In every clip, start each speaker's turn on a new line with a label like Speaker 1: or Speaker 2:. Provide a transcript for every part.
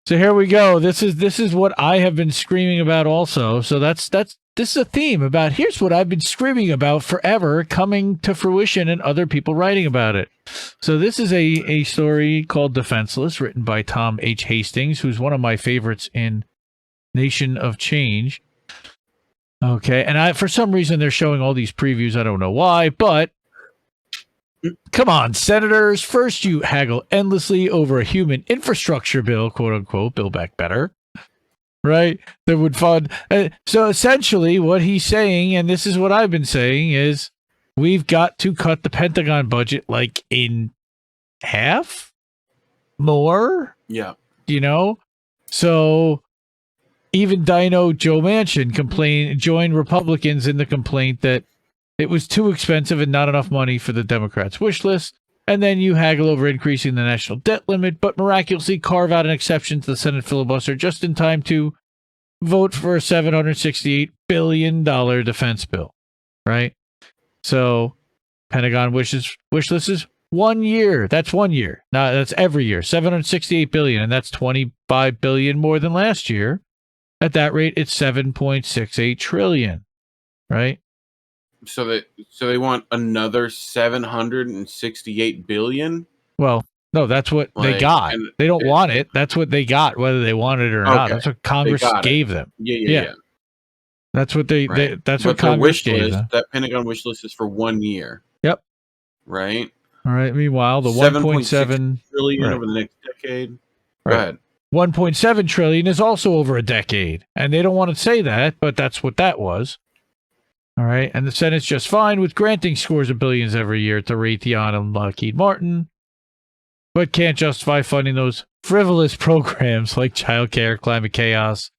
Speaker 1: So here we go. This is what I have been screaming about also. So this is a theme about here's what I've been screaming about forever coming to fruition and other people writing about it. So this is a story called Defenseless, written by Tom H. Hastings, who's one of my favorites in NationOfChange. Okay, and for some reason they're showing all these previews. I don't know why, but come on, senators. First, you haggle endlessly over a human infrastructure bill, quote unquote, Build Back Better, right? That would fund. So essentially, what he's saying, and this is what I've been saying, is we've got to cut the Pentagon budget like in half more.
Speaker 2: Yeah.
Speaker 1: You know? So even Dino Joe Manchin joined Republicans in the complaint that it was too expensive and not enough money for the Democrats' wish list. And then you haggle over increasing the national debt limit, but miraculously carve out an exception to the Senate filibuster just in time to vote for a $768 billion defense bill, right? So Pentagon wish list is 1 year. That's 1 year. Now that's every year. $768 billion, and that's $25 billion more than last year. At that rate, it's $7.68 trillion, right?
Speaker 2: So they want another $768 billion?
Speaker 1: Well, no, that's what they got. They don't want it. That's what they got, whether they want it or not. That's what Congress gave them.
Speaker 2: Yeah.
Speaker 1: That's what that's what
Speaker 2: the
Speaker 1: Congress
Speaker 2: wish
Speaker 1: gave
Speaker 2: list,
Speaker 1: them.
Speaker 2: that Pentagon wish list is for 1 year.
Speaker 1: Yep.
Speaker 2: Right.
Speaker 1: All right. Meanwhile, the 1.7
Speaker 2: trillion over the next decade.
Speaker 1: Right.
Speaker 2: Go ahead.
Speaker 1: 1.7 trillion is also over a decade, and they don't want to say that, but that's what that was. All right, and the Senate's just fine with granting scores of billions every year to Raytheon and Lockheed Martin, but can't justify funding those frivolous programs like childcare, climate chaos,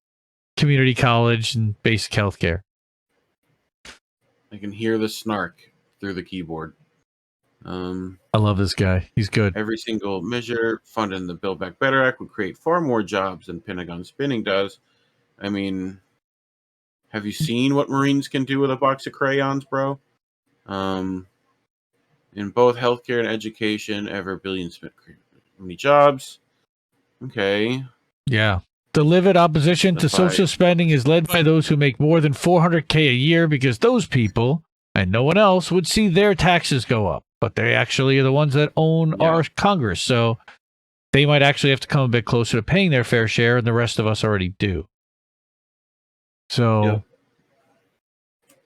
Speaker 1: community college, and basic health care.
Speaker 2: I can hear the snark through the keyboard.
Speaker 1: I love this guy. He's good.
Speaker 2: Every single measure funded in the Build Back Better Act would create far more jobs than Pentagon spending does. I mean, have you seen what Marines can do with a box of crayons, bro? In both healthcare and education, ever billions spent creating many jobs. Okay.
Speaker 1: Yeah. The livid opposition to social spending is led by those who make more than $400K a year because those people and no one else would see their taxes go up. But they actually are the ones that own our Congress. So they might actually have to come a bit closer to paying their fair share, and the rest of us already do. So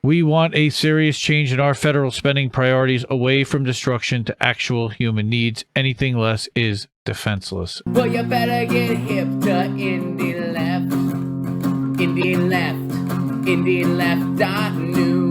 Speaker 1: we want a serious change in our federal spending priorities away from destruction to actual human needs. Anything less is defenseless.
Speaker 3: Well, you better get hip to indie left, indie left, indie left.news.